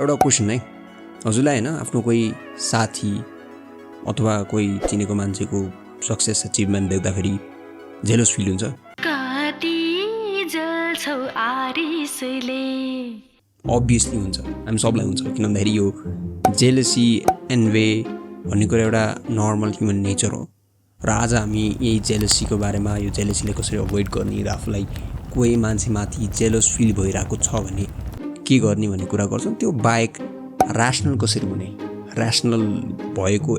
एउटा क्वेसन है हजुरलाई हैन आफ्नो कोही साथी अथवा कोही चिनेको मान्छेको सक्सेस अचिभमेन्ट देख्दाखेरि जेलस फिल हुन्छ? अभियसली हुन्छ, हामी सबलाई हुन्छ। किन भन्दाखेरि यो जेलसी एन्वे भन्ने कुरा एउटा नर्मल ह्युमन नेचर हो र आज हामी यही जेलसीको बारेमा, यो जेलसीले कसरी अभोइड गर्ने र आफूलाई कोही मान्छेमाथि जेलस फिल भइरहेको छ भने के गर्ने भन्ने कुरा गर्छौँ। त्यो बाहेक ऱ्यासनल कसरी हुने, ऱ्यासनल भएको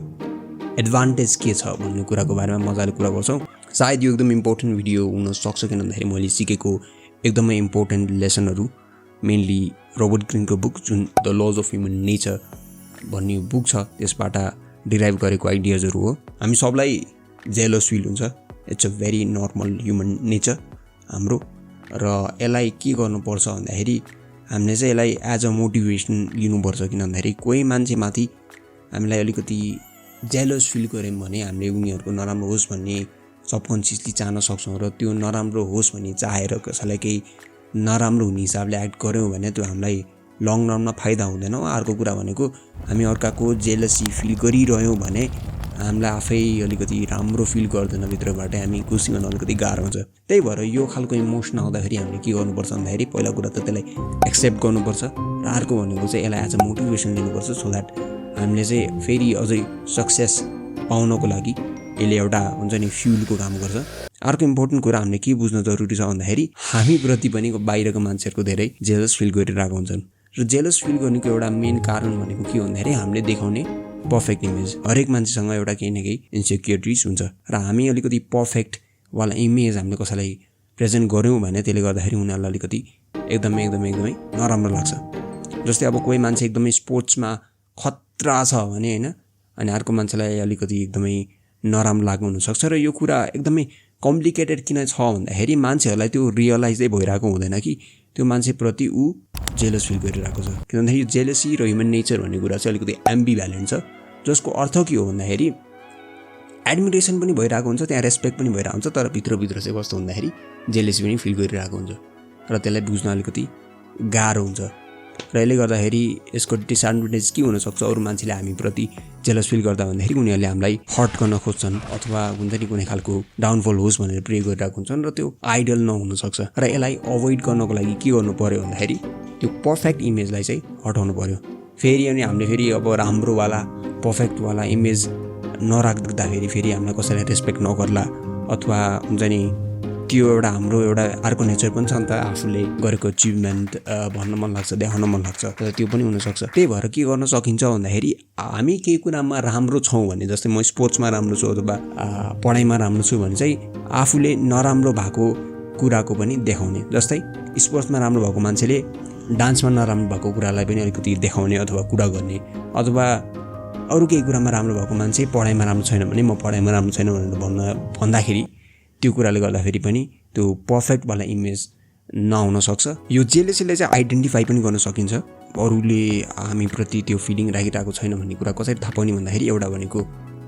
एडभान्टेज के छ भन्ने कुराको बारेमा मजाले कुरा गर्छौँ। सायद यो एकदम इम्पोर्टेन्ट भिडियो हुनसक्छ किन भन्दाखेरि मैले सिकेको एकदमै इम्पोर्टेन्ट लेसनहरू मेनली रोबर्ट ग्रिनको बुक जुन the lodge of human nature भन्ने बुक छ त्यसबाट डिराइभ गरेको आइडियाजहरू हो। हामी सबलाई जेलस फिल हुन्छ, it's a very normal human nature हाम्रो। र यसलाई के गर्नुपर्छ भन्दाखेरि हामीले चाहिँ यसलाई एज अ मोटिभेसन लिनुपर्छ। किन भन्दाखेरि कोही मान्छेमाथि हामीलाई अलिकति जेलस फिल गऱ्यौँ भने हामीले उनीहरूको नराम्रो होस् भन्ने सबकन्सियसली चाहन सक्छौँ र त्यो नराम्रो होस् भन्ने चाहेर कसैलाई केही नराम्रो हुने हिसाबले एक्ट गऱ्यौँ भने त्यो हामीलाई लङ रनमा फाइदा हुँदैन। अर्को कुरा भनेको हामी अर्काको जेलसी फिल गरिरह्यौँ भने हामीलाई आफै अलिकति राम्रो फिल गर्दैन, भित्रबाट हामी खुसी हुन अलिकति गाह्रो हुन्छ। त्यही भएर यो खालको इमोसन आउँदाखेरि हामीले के गर्नुपर्छ भन्दाखेरि पहिला कुरा त त्यसलाई एक्सेप्ट गर्नुपर्छ र अर्को भनेको चाहिँ यसलाई एज अ मोटिभेसन लिनुपर्छ सो द्याट हामीले चाहिँ फेरि अझै सक्सेस पाउनको लागि यसले एउटा हुन्छ नि फ्युलको काम गर्छ। अर्को इम्पोर्टेन्ट कुरा हामीले के बुझ्न जरुरी छ भन्दाखेरि हामीप्रति पनि बाहिरको मान्छेहरूको धेरै जेलस फिल गरिरहेको हुन्छन् र जेलस फिल गर्नुको एउटा मेन कारण भनेको के हो भन्दाखेरि हामीले देखाउने पर्फेक्ट इमेज। हरेक मान्छेसँग एउटा केही न केही इन्सेक्युरिटिज हुन्छ र हामी अलिकति पर्फेक्टवाला इमेज हामीले कसैलाई प्रेजेन्ट गऱ्यौँ भने त्यसले गर्दाखेरि उनीहरूलाई अलिकति एकदमै नराम्रो लाग्छ। जस्तै अब कोही मान्छे एकदमै स्पोर्ट्समा खतरा छ भने होइन, अनि अर्को मान्छेलाई अलिकति एकदमै नराम्रो लाग्नु हुनसक्छ र यो कुरा एकदमै कम्प्लिकेटेड किन छ भन्दाखेरि मान्छेहरूलाई त्यो रियलाइजै भइरहेको हुँदैन कि त्यो मान्छेप्रति ऊ जेलस फिल गरिरहेको छ। किन भन्दाखेरि जेलसी र ह्युमन नेचर भन्ने कुरा चाहिँ अलिकति एम्बिभ्यालेन्ट छ, जसको अर्थ के हो भन्दाखेरि एडमिरेसन पनि भइरहेको हुन्छ, त्यहाँ रेस्पेक्ट पनि भइरहेको हुन्छ, तर भित्रभित्र चाहिँ कस्तो भन्दाखेरि जेलसी पनि फिल गरिरहेको हुन्छ र त्यसलाई बुझ्न अलिकति गाह्रो हुन्छ। र यसले गर्दाखेरि यसको डिसएडभान्टेज के हुनसक्छ, अरू मान्छेले हामीप्रति जेलस फिल गर्दा भन्दाखेरि उनीहरूले हामीलाई हर्ट गर्न खोज्छन् अथवा हुन्छ नि कुनै खालको डाउनफल होस् भनेर प्रे गरिरहेको हुन्छन् र त्यो आइडल नहुनसक्छ। र यसलाई अभोइड गर्नको लागि के गर्नु पर्यो भन्दाखेरि त्यो पर्फेक्ट इमेजलाई चाहिँ हटाउनु पर्यो। फेरि अनि हामीले फेरि अब राम्रोवाला पर्फेक्टवाला इमेज नराख्दाखेरि फेरि हामीलाई कसैलाई रेस्पेक्ट नगर्ला अथवा हुन्छ नि त्यो एउटा हाम्रो एउटा अर्को नेचर पनि छ नि त, आफूले गरेको अचिभमेन्ट भन्न मन लाग्छ, देखाउन मन लाग्छ, तर त्यो पनि हुनसक्छ। त्यही भएर के गर्न सकिन्छ भन्दाखेरि हामी केही कुरामा राम्रो छौँ भने, जस्तै म स्पोर्ट्समा राम्रो छु अथवा पढाइमा राम्रो छु भने चाहिँ आफूले नराम्रो भएको कुराको पनि देखाउने। जस्तै स्पोर्ट्समा राम्रो भएको मान्छेले डान्समा नराम्रो भएको कुरालाई पनि अलिकति देखाउने अथवा कुरा गर्ने, अथवा अरू केही कुरामा राम्रो भएको मान्छे पढाइमा राम्रो छैन भने म पढाइमा राम्रो छैन भनेर भन्दाखेरि त्यो कुराले गर्दाखेरि पनि त्यो पर्फेक्टवाला इमेज नहुन सक्छ। यो जेलसीले चाहिँ आइडेन्टिफाई पनि गर्न सकिन्छ, अरूले हामीप्रति त्यो फिलिङ राखिरहेको छैन भन्ने कुरा कसरी थाहा पाउने भन्दाखेरि एउटा भनेको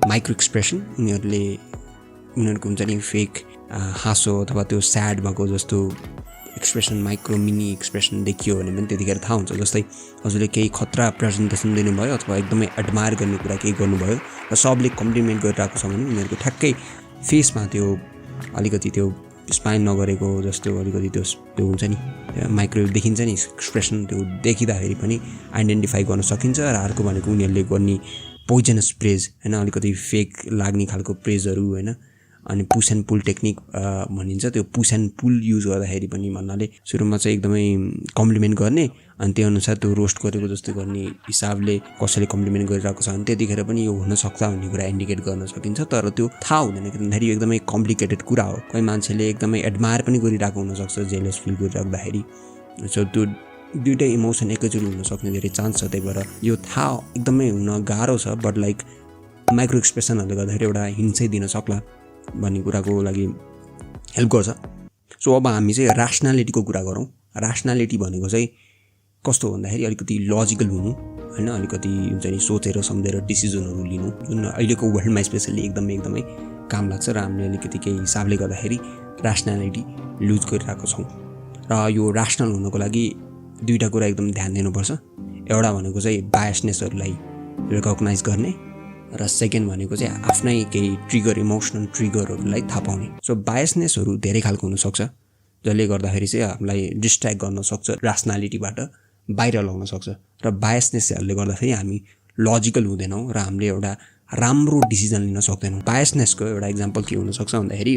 माइक्रो एक्सप्रेसन। उनीहरूको हुन्छ नि फेक हाँसो अथवा त्यो स्याड भएको जस्तो एक्सप्रेसन, माइक्रो मिनी एक्सप्रेसन देखियो भने पनि त्यतिखेर थाहा हुन्छ। जस्तै हजुरले केही खतरा प्रेजेन्टेसन दिनुभयो अथवा एकदमै एडमायर गर्ने कुरा केही गर्नुभयो र सबले कम्प्लिमेन्ट गरिरहेको छ भने उनीहरूको ठ्याक्कै फेसमा त्यो अलिकति त्यो स्माइल नगरेको जस्तो अलिकति त्यो हुन्छ नि माइक्रो देखिन्छ नि एक्सप्रेसन, त्यो देखिँदाखेरि पनि आइडेन्टिफाई गर्न सकिन्छ। र अर्को भनेको उनीहरूले गर्ने पोइजनस प्रेज होइन, अलिकति फेक लाग्ने खालको प्रेजहरू होइन, अनि पुस एन्ड पुल टेक्निक भनिन्छ। त्यो पुस एन्ड पुल युज गर्दाखेरि पनि भन्नाले सुरुमा चाहिँ एकदमै कम्प्लिमेन्ट गर्ने अनि त्यो अनुसार त्यो रोस्ट गरेको जस्तो गर्ने हिसाबले कसैले कम्प्लिमेन्ट गरिरहेको छ भने त्यतिखेर पनि यो हुनसक्छ भन्ने कुरा इन्डिकेट गर्न सकिन्छ। तर त्यो थाहा हुँदैन किनभने यो एकदमै कम्प्लिकेटेड कुरा हो। कोही मान्छेले एकदमै एडमायर पनि गरिरहेको हुनसक्छ जेलस फिल गरिराख्दाखेरि। सो त्यो दुइटै इमोसन एकैचोटि हुन सक्ने धेरै चान्स छ। त्यही भएर यो थाहा एकदमै हुन गाह्रो छ, बट लाइक माइक्रो एक्सप्रेसनहरूले गर्दाखेरि एउटा हिन्ट चाहिँ दिन सक्ला भन्ने कुराको लागि हेल्प गर्छ। सो अब हामी चाहिँ ऱ्यासनालिटीको कुरा गरौँ। ऱ्यासनालिटी भनेको चाहिँ कस्तो भन्दाखेरि अलिकति लजिकल हुनु होइन, अलिकति हुन्छ नि सोचेर सम्झेर डिसिजनहरू लिनु, जुन अहिलेको वर्ल्डमा स्पेसली एकदमै काम लाग्छ र हामीले अलिकति केही हिसाबले गर्दाखेरि ऱ्यासनालिटी लुज गरिरहेको छौँ। र यो ऱ्यासनल हुनको लागि दुईवटा कुरा एकदम ध्यान दिनुपर्छ। एउटा भनेको चाहिँ बायसनेसहरूलाई रिकग्नाइज गर्ने र सेकेन्ड भनेको चाहिँ आफ्नै केही ट्रिगर इमोसनल ट्रिगरहरूलाई थाहा पाउने। सो बायसनेसहरू धेरै खालको हुनसक्छ जसले गर्दाखेरि चाहिँ हामीलाई डिस्ट्र्याक्ट गर्न सक्छ, ऱ्यासनालिटीबाट बाहिर लगाउन सक्छ। र बायसनेसहरूले गर्दाखेरि हामी लजिकल हुँदैनौँ र हामीले एउटा राम्रो डिसिजन लिन सक्दैनौँ। बायसनेसको एउटा इक्जाम्पल के हुनसक्छ भन्दाखेरि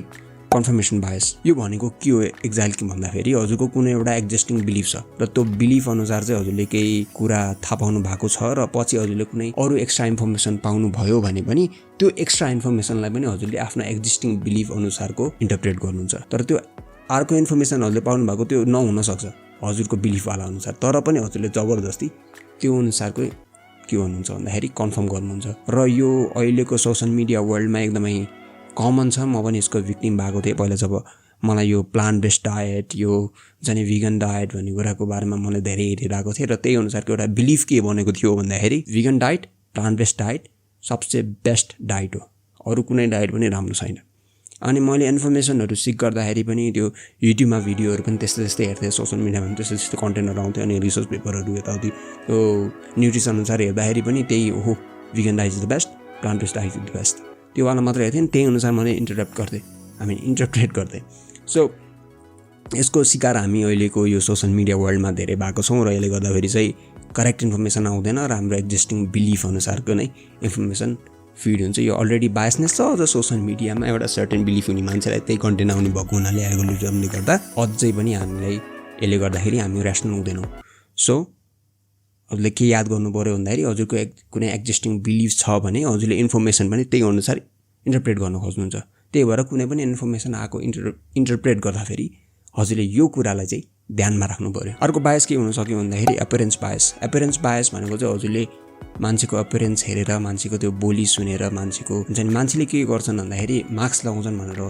कन्फर्मेसन बायस। यो भनेको के हो एक्ज्याक्टली भन्दाखेरि हजुरको कुनै एउटा एक्जिस्टिङ बिलिफ छ र त्यो बिलिफ अनुसार चाहिँ हजुरले केही कुरा थाहा पाउनु भएको छ र पछि हजुरले कुनै अरू एक्स्ट्रा इन्फर्मेसन पाउनु भयो भने पनि त्यो एक्स्ट्रा इन्फर्मेसनलाई पनि हजुरले आफ्नो एक्जिस्टिङ बिलिफ अनुसारको इन्टरप्रेट गर्नुहुन्छ। तर त्यो अर्को इन्फर्मेसन हजुरले पाउनु भएको त्यो नहुन सक्छ हजुरको बिलिफवाला अनुसार, तर पनि हजुरले जबरजस्ती त्यो अनुसारको के भन्नुहुन्छ भन्दाखेरि कन्फर्म गर्नुहुन्छ। र यो अहिलेको सोसल मिडिया वर्ल्डमा एकदमै कमन छ। म पनि यसको भिक्टिम भएको थिएँ पहिला जब मलाई यो प्लान्ट बेस्ड डायट, यो जाने भिगन डायट भन्ने कुराको बारेमा मैले धेरै हेरिरहेको थिएँ र त्यही अनुसारको एउटा बिलिफ के बनेको थियो भन्दाखेरि vegan diet, plant based diet सबसे बेस्ट डायट हो, अरू कुनै डायट पनि राम्रो छैन। अनि मैले इन्फर्मेसनहरू सिक गर्दाखेरि पनि त्यो युट्युबमा भिडियोहरू पनि त्यस्तै त्यस्तै हेर्थेँ, सोसल मिडियामा पनि त्यस्तै त्यस्तै कन्टेन्टहरू आउँथ्यो अनि रिसर्च पेपरहरू यताउति त्यो न्युट्रिसन अनुसार हेर्दाखेरि पनि त्यही हो, vegan diet is the best, plant based diet is the best, त्यो वाला मात्र हेर्थेँ नि, त्यही अनुसार मैले इन्टरप्रेट गर्थेँ। सो यसको शिकार हामी अहिलेको यो सोसल मिडिया वर्ल्डमा धेरै भएको छौँ र यसले गर्दाखेरि चाहिँ करेक्ट इन्फर्मेसन आउँदैन र हाम्रो एक्जिस्टिङ बिलिफ अनुसारको नै इन्फर्मेसन फिड हुन्छ। यो अलरेडी बायसनेस छ, अझ सोसल मिडियामा एउटा सर्टेन बिलिफ हुने मान्छेलाई त्यही कन्टेन्ट आउने भएको हुनाले एल्गोरिदमले गर्दा अझै पनि हामीलाई यसले गर्दाखेरि हामी ऱ्यासनल हुँदैनौँ। सो हजुरले के याद गर्नु पऱ्यो भन्दाखेरि हजुरको कुनै एक्जिस्टिङ बिलिफ छ भने हजुरले इन्फर्मेसन पनि त्यही अनुसार इन्टरप्रेट गर्न खोज्नुहुन्छ। त्यही भएर कुनै पनि इन्फर्मेसन आएको इन्टरप्रेट गर्दाखेरि हजुरले यो कुरालाई चाहिँ ध्यानमा राख्नु पऱ्यो। अर्को बायस के हुनसक्यो भन्दाखेरि एपियरेन्स बायस। एपियरेन्स बायस भनेको चाहिँ हजुरले मान्छेको एपियरेन्स हेरेर, मान्छेको त्यो बोली सुनेर, मान्छेले के गर्छन् भन्दाखेरि मास्क लगाउँछन् भनेर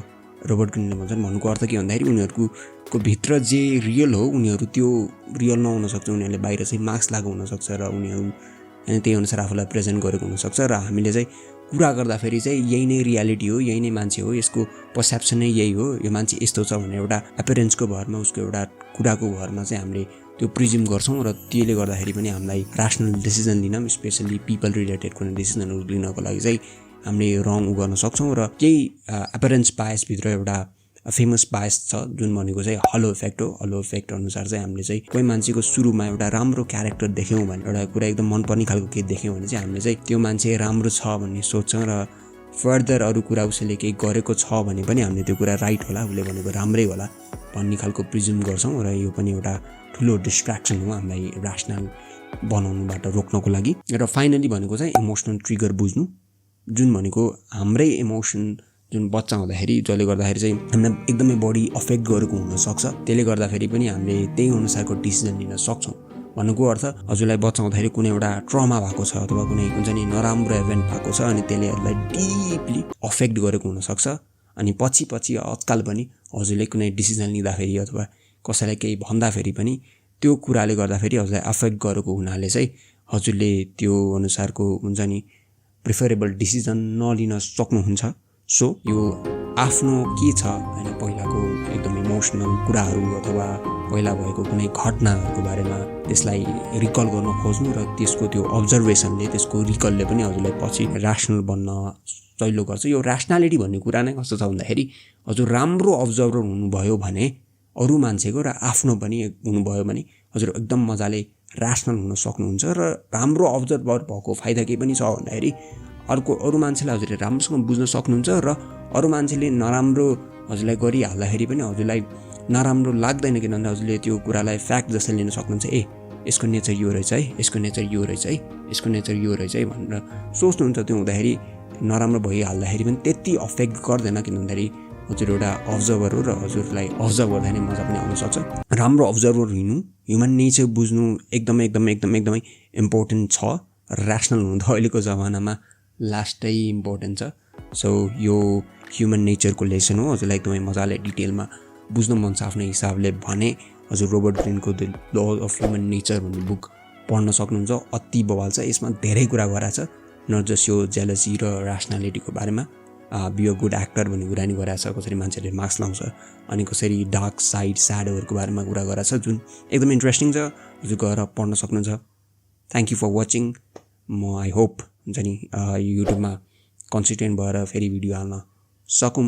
रोबर्ट ग्रिनले भन्छन्। भन्नुको अर्थ के भन्दाखेरि उनीहरूको भित्र जे रियल हो उनीहरू त्यो रियल नहुन सक्छ, उनीहरूले बाहिर चाहिँ मास्क लगाएको हुनसक्छ र उनीहरू अनि त्यही अनुसार आफूलाई प्रेजेन्ट गरेको हुनसक्छ र हामीले चाहिँ कुरा गर्दाखेरि चाहिँ यही नै रियालिटी हो, यही नै मान्छे हो, यसको पर्सेप्सन नै यही हो, यो मान्छे यस्तो छ भनेर एउटा एपियरेन्सको भरमा, उसको एउटा कुराको भरमा चाहिँ हामीले त्यो प्रिज्युम गर्छौँ र त्यसले गर्दाखेरि पनि हामीलाई ऱ्यासनल डिसिजन लिन, स्पेसली पिपल रिलेटेड कुनै डिसिजनहरू लिनको लागि चाहिँ हामीले रङ गर्न सक्छौँ। र केही एपियरेन्स बायसभित्र एउटा फेमस बायस छ जुन भनेको चाहिँ हलो इफेक्ट हो। हलो इफेक्ट अनुसार चाहिँ हामीले चाहिँ कोही मान्छेको सुरुमा एउटा राम्रो क्यारेक्टर देख्यौँ भने, एउटा कुरा एकदम मनपर्ने खालको केही देख्यौँ भने चाहिँ हामीले चाहिँ त्यो मान्छे राम्रो छ भन्ने सोच्छौँ र फर्दर अरू कुरा उसले केही गरेको छ भने पनि हामीले त्यो कुरा राइट होला, उसले भनेको राम्रै होला भन्ने खालको प्रिज्युम गर्छौँ र यो पनि एउटा ठुलो डिस्ट्र्याक्सन हो हामीलाई ऱ्यासनल बनाउनुबाट रोक्नको लागि। र फाइनली भनेको चाहिँ इमोसनल ट्रिगर बुझ्नु, जुन भनेको हाम्रै इमोसन जुन बच्चा हुँदाखेरि जसले गर्दाखेरि चाहिँ हामीलाई एकदमै बढी अफेक्ट गरेको हुनसक्छ, त्यसले गर्दाखेरि पनि हामीले त्यही अनुसारको डिसिजन लिन सक्छौँ। भन्नुको अर्थ हजुरलाई बच्चा हुँदाखेरि कुनै एउटा ट्रमा भएको छ अथवा कुनै हुन्छ नि नराम्रो इभेन्ट भएको छ अनि त्यसले हजुरलाई डिपली अफेक्ट गरेको हुनसक्छ अनि पछि आजकल पनि हजुरले कुनै डिसिजन लिँदाखेरि अथवा कसैलाई केही भन्दाखेरि पनि त्यो कुराले गर्दाखेरि हजुरलाई अफेक्ट गरेको हुनाले चाहिँ हजुरले त्यो अनुसारको हुन्छ नि प्रिफरेबल डिसिजन नलिन सक्नुहुन्छ। सो यो आफ्नो के छ होइन, पहिलाको एकदम इमोसनल कुराहरू अथवा पहिला भएको कुनै घटनाहरूको बारेमा त्यसलाई रिकल गर्न खोज्नु र त्यसको त्यो अब्जर्भेसनले, त्यसको रिकलले पनि हजुरलाई पछि ऱ्यासनल बन्न सजिलो गर्छ। यो ऱ्यासनालिटी भन्ने कुरा नै कस्तो छ भन्दाखेरि हजुर राम्रो अब्जर्भर हुनुभयो भने अरू मान्छेको र आफ्नो पनि हुनुभयो भने हजुर एकदम मजाले ऱ्यासनल हुन सक्नुहुन्छ। र राम्रो अब्जर्भर भएको फाइदा के पनि छ भन्दाखेरि अरू मान्छेलाई हजुरले राम्रोसँग बुझ्न सक्नुहुन्छ र अरू मान्छेले नराम्रो हजुरलाई गरिहाल्दाखेरि पनि हजुरलाई नराम्रो लाग्दैन, किनभने हजुरले त्यो कुरालाई फ्याक्ट जस्तै लिन सक्नुहुन्छ। यसको नेचर यो रहेछ है, यसको नेचर यो रहेछ है, यसको नेचर यो रहेछ है भनेर सोच्नुहुन्छ। त्यो हुँदाखेरि नराम्रो भइहाल्दाखेरि पनि त्यति अफेक्ट गर्दैन, किनभने हजुर एउटा अब्जर्भर हो र हजुरलाई अब्जर्भ गर्दा नै मजा पनि आउन सक्छ। राम्रो अब्जर्भर हुनु, ह्युमन नेचर बुझ्नु एकदमै एकदमै एकदमै एकदमै इम्पोर्टेन्ट छ। ऱ्यासनल हुनु त अहिलेको जमानामा लास्टै इम्पोर्टेन्ट छ। सो यो ह्युमन नेचरको लेसन हो, हजुरलाई एकदमै मजाले डिटेलमा बुझ्न मन छ आफ्नो हिसाबले भने हजुर रोबर्ट ग्रिनको the law of human nature भन्ने बुक पढ्न सक्नुहुन्छ। अति बवाल छ, यसमा धेरै कुरा गराएको छ, नट जस्ट यो जेलसी र ऱ्यासनालिटीको बारेमा। बी अ गुड एक्टर भन्ने कुरा नि गराएको छ, कसरी मान्छेले मास्क लाउँछ अनि कसरी डार्क साइड स्याडोहरूको बारेमा कुरा गराएको छ, जुन एकदम इन्ट्रेस्टिङ छ। हजुर गएर पढ्न सक्नुहुन्छ। थ्याङ्क यू फर वाचिङ म आई होप हुन्छ नि युट्युबमा कन्सिस्टेन्ट भएर फेरि भिडियो हाल्न सकौँ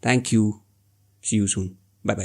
thank you see you soon bye by